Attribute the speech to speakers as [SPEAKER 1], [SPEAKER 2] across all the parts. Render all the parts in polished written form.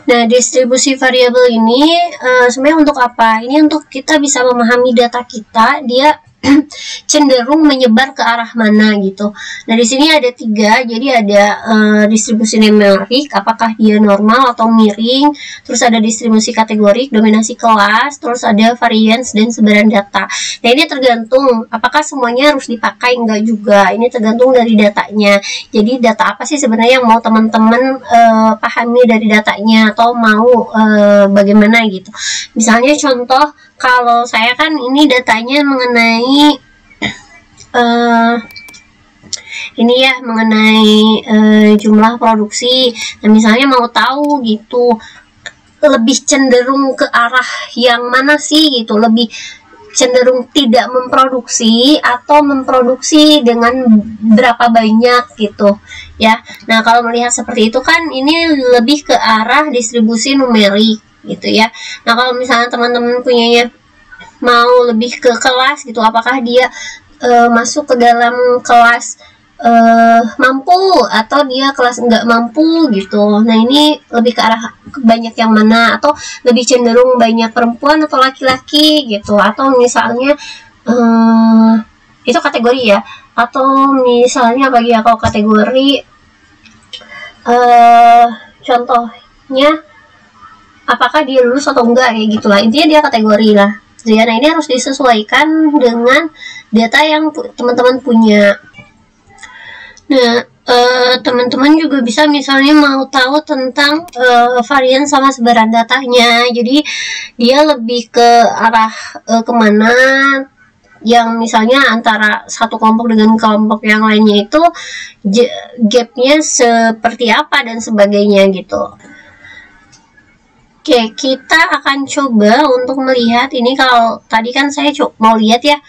[SPEAKER 1] Nah, distribusi variabel ini sebenarnya untuk apa? Ini untuk kita bisa memahami data kita, dia cenderung menyebar ke arah mana gitu. Nah, di sini ada 3, jadi ada distribusi numerik, apakah dia normal atau miring, terus ada distribusi kategorik, dominasi kelas, terus ada variance dan sebaran data. Nah, ini tergantung apakah semuanya harus dipakai, enggak juga. Ini tergantung dari datanya. Jadi data apa sih sebenarnya yang mau teman-teman pahami dari datanya, atau mau bagaimana gitu. Misalnya contoh, kalau saya kan ini datanya mengenai ini ya, mengenai jumlah produksi. Nah, misalnya mau tahu gitu, lebih cenderung ke arah yang mana sih gitu, lebih cenderung tidak memproduksi atau memproduksi dengan berapa banyak gitu ya. Nah, kalau melihat seperti itu kan ini lebih ke arah distribusi numerik gitu ya. Nah, kalau misalnya teman-teman punyanya mau lebih ke kelas gitu, apakah dia masuk ke dalam kelas mampu atau dia kelas nggak mampu gitu. Nah, ini lebih ke arah banyak yang mana, atau lebih cenderung banyak perempuan atau laki-laki gitu, atau misalnya itu kategori ya, atau misalnya bagi ya, kalau kategori contohnya apakah dia lulus atau enggak, kayak gitulah, intinya dia kategori lah ya. Nah, ini harus disesuaikan dengan data yang teman-teman punya. Nah, teman-teman juga bisa misalnya mau tahu tentang varian sama sebaran datanya. Jadi dia lebih ke arah kemana, yang misalnya antara satu kelompok dengan kelompok yang lainnya itu gapnya seperti apa dan sebagainya gitu. Oke, kita akan coba untuk melihat ini. Kalau tadi kan saya mau lihat ya,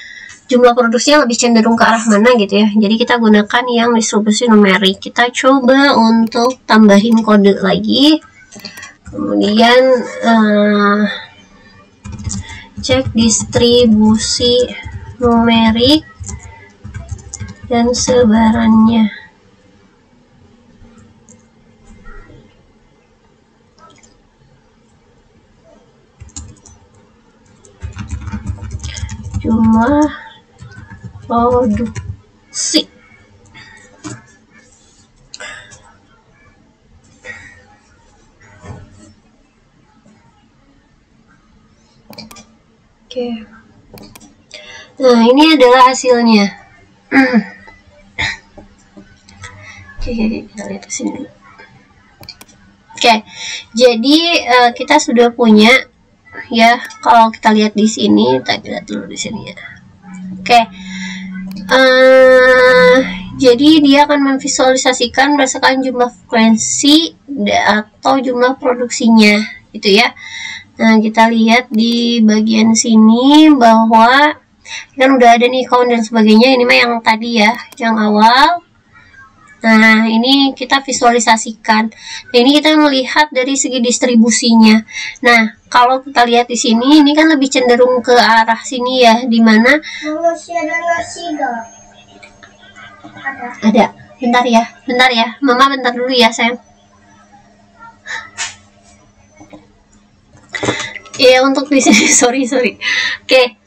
[SPEAKER 1] jumlah produksinya lebih cenderung ke arah mana gitu ya. Jadi kita gunakan yang distribusi numerik. Kita coba untuk tambahin kode lagi. Kemudian cek distribusi numerik dan sebarannya. Jumlah produksi. Oke. Nah, ini adalah hasilnya. Oke, kita lihat di sini. Oke, jadi kita sudah punya ya. Kalau kita lihat di sini, kita lihat dulu di sini ya. Oke. Jadi dia akan memvisualisasikan berdasarkan jumlah frekuensi atau jumlah produksinya gitu ya. Nah, kita lihat di bagian sini bahwa kan udah ada nih count dan sebagainya. Ini mah yang tadi ya, yang awal. Nah, ini kita visualisasikan. Nah, ini kita melihat dari segi distribusinya. Nah, kalau kita lihat di sini, ini kan lebih cenderung ke arah sini ya, dimana ada. Bentar ya, Mama bentar dulu ya, sayang. Ya, untuk di sini, sorry. Oke,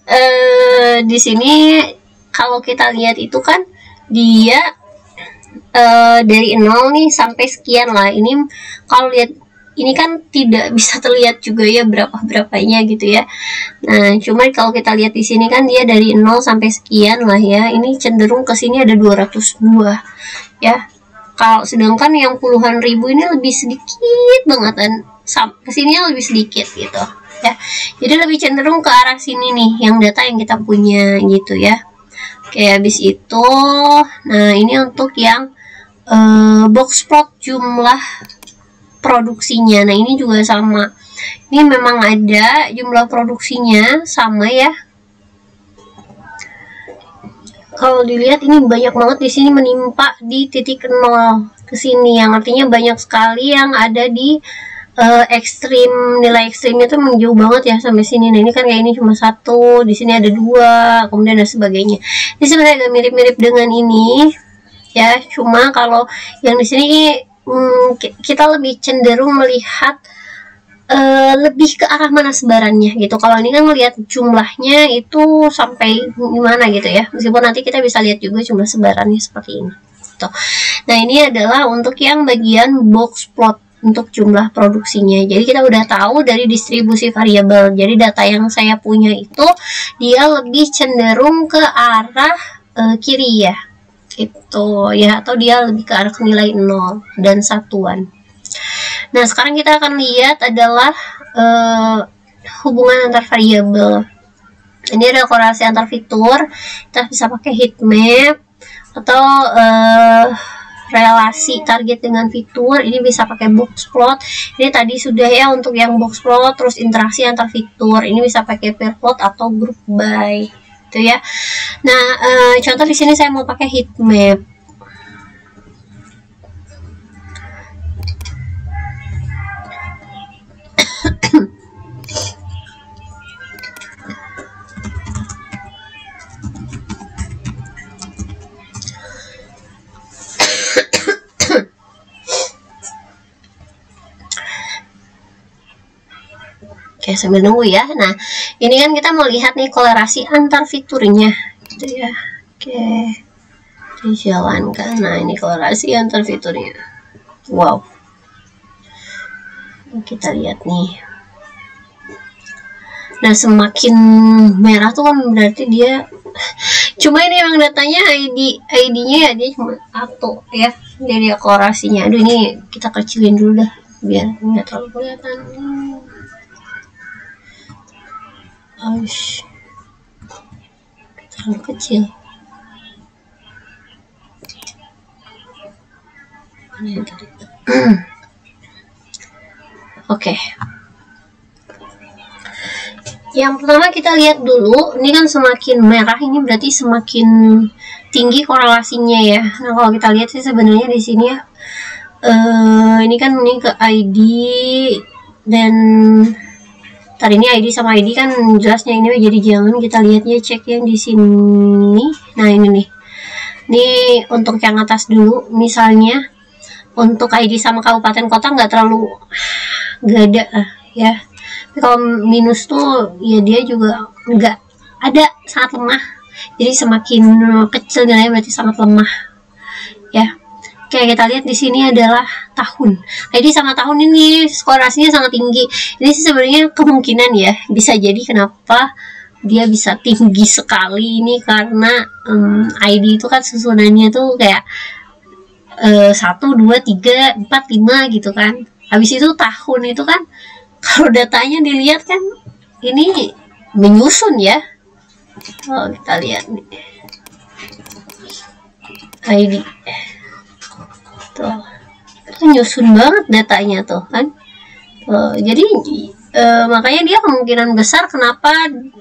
[SPEAKER 1] di sini kalau kita lihat itu kan dia dari 0 nih sampai sekian lah. Ini kalau lihat ini kan tidak bisa terlihat juga ya berapanya gitu ya. Nah, cuma kalau kita lihat di sini kan dia dari 0 sampai sekian lah ya. Ini cenderung ke sini ada 202 ya. Kalau sedangkan yang puluhan ribu ini lebih sedikit banget, dan kesininya lebih sedikit gitu ya. Jadi lebih cenderung ke arah sini nih yang data yang kita punya gitu ya. Oke, habis itu nah ini untuk yang box plot jumlah produksinya. Nah, ini juga sama. Ini memang ada jumlah produksinya sama ya. Kalau dilihat ini banyak banget di sini menimpa di titik 0 ke sini, yang artinya banyak sekali yang ada di ekstrim, nilai ekstrimnya tuh menjauh banget ya sampai sini. Nah, ini kan kayak ini cuma 1, di sini ada 2, kemudian dan sebagainya. Ini sebenarnya agak mirip-mirip dengan ini ya, cuma kalau yang di sini kita lebih cenderung melihat lebih ke arah mana sebarannya gitu. Kalau ini kan ngelihat jumlahnya itu sampai gimana gitu ya, meskipun nanti kita bisa lihat juga jumlah sebarannya seperti ini gitu. Nah ini adalah untuk yang bagian box plot untuk jumlah produksinya. Jadi kita udah tahu dari distribusi variabel. Jadi data yang saya punya itu dia lebih cenderung ke arah kiri ya gitu ya, atau dia lebih ke arah nilai 0 dan satuan. Nah, sekarang kita akan lihat adalah hubungan antar variabel. Ini ada korelasi antar fitur. Kita bisa pakai heat map atau relasi target dengan fitur. Ini bisa pakai box plot. Ini tadi sudah ya untuk yang box plot, terus interaksi antar fitur. Ini bisa pakai pair plot atau group by, gitu ya. Nah, contoh di sini saya mau pakai heat map. Oke, sambil nunggu ya. Nah, ini kan kita mau lihat nih korelasi antar fiturnya gitu ya. Oke, dijalankan. Nah, ini korelasi antar fiturnya. Wow, kita lihat nih. Nah, semakin merah tuh kan berarti dia cuma ini yang datanya ID-nya ya, dia cuma satu ya. Jadi korelasinya. Aduh, ini kita kecilin dulu dah biar nggak terlalu kelihatan. Terlalu kecil. Oke. Yang pertama kita lihat dulu, ini kan semakin merah ini berarti semakin tinggi korelasinya ya. Nah, kalau kita lihat sih sebenarnya di sini ya, ini kan ini ke ID dan tadi ini ID sama ID kan jelasnya ini, jadi jangan kita lihatnya cek yang di sini. Nah ini nih, ini untuk yang atas dulu. Misalnya untuk ID sama kabupaten kota nggak ada ya. Tapi kalau minus tuh ya dia juga nggak ada, sangat lemah. Jadi semakin kecil nilainya berarti sangat lemah ya. Oke, kita lihat di sini adalah tahun. Jadi sama tahun ini korelasinya sangat tinggi. Ini sih sebenarnya kemungkinan ya, bisa jadi kenapa dia bisa tinggi sekali ini karena ID itu kan susunannya tuh kayak 1, 2, 3, 4, 5 gitu kan. Habis itu tahun itu kan kalau datanya dilihat kan ini menyusun ya. Oh, kita lihat nih. ID. Itu nyusun banget datanya tuh kan. Jadi makanya dia kemungkinan besar kenapa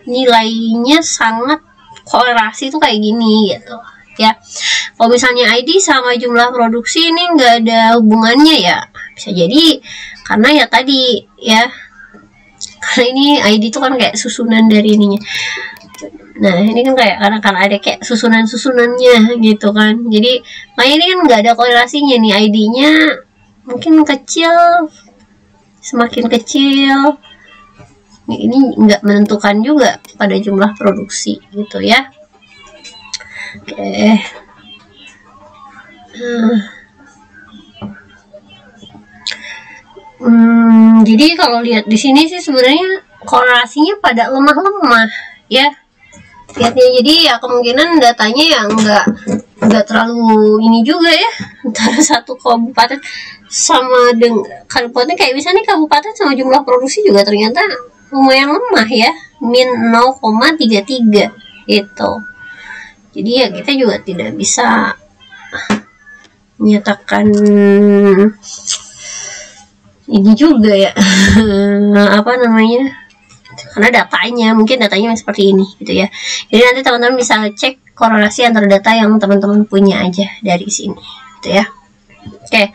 [SPEAKER 1] nilainya sangat korelasi tuh kayak gini gitu ya. Kalau misalnya ID sama jumlah produksi ini nggak ada hubungannya ya, bisa jadi karena ya tadi ya, karena ini ID tuh kan kayak susunan dari ininya. Nah ini kan kayak karena ada kayak susunannya gitu kan, jadi makanya ini kan nggak ada korelasinya nih. ID-nya mungkin kecil, semakin kecil ini nggak menentukan juga pada jumlah produksi gitu ya. Oke. Jadi kalau lihat di sini sih sebenarnya korelasinya pada lemah-lemah ya. Lihatnya, jadi ya kemungkinan datanya ya nggak terlalu ini juga ya, antara satu kabupaten sama dengan kabupaten kayak misalnya kabupaten sama jumlah produksi juga ternyata lumayan lemah ya, min 0,33 gitu. Jadi ya kita juga tidak bisa menyatakan ini juga ya apa namanya, karena mungkin datanya seperti ini gitu ya. Jadi nanti teman-teman bisa cek korelasi antar data yang teman-teman punya aja dari sini gitu ya. Oke,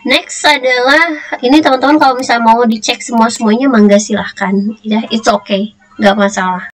[SPEAKER 1] next adalah ini teman-teman kalau misalnya mau dicek semuanya mangga silahkan ya, it's okay, nggak masalah.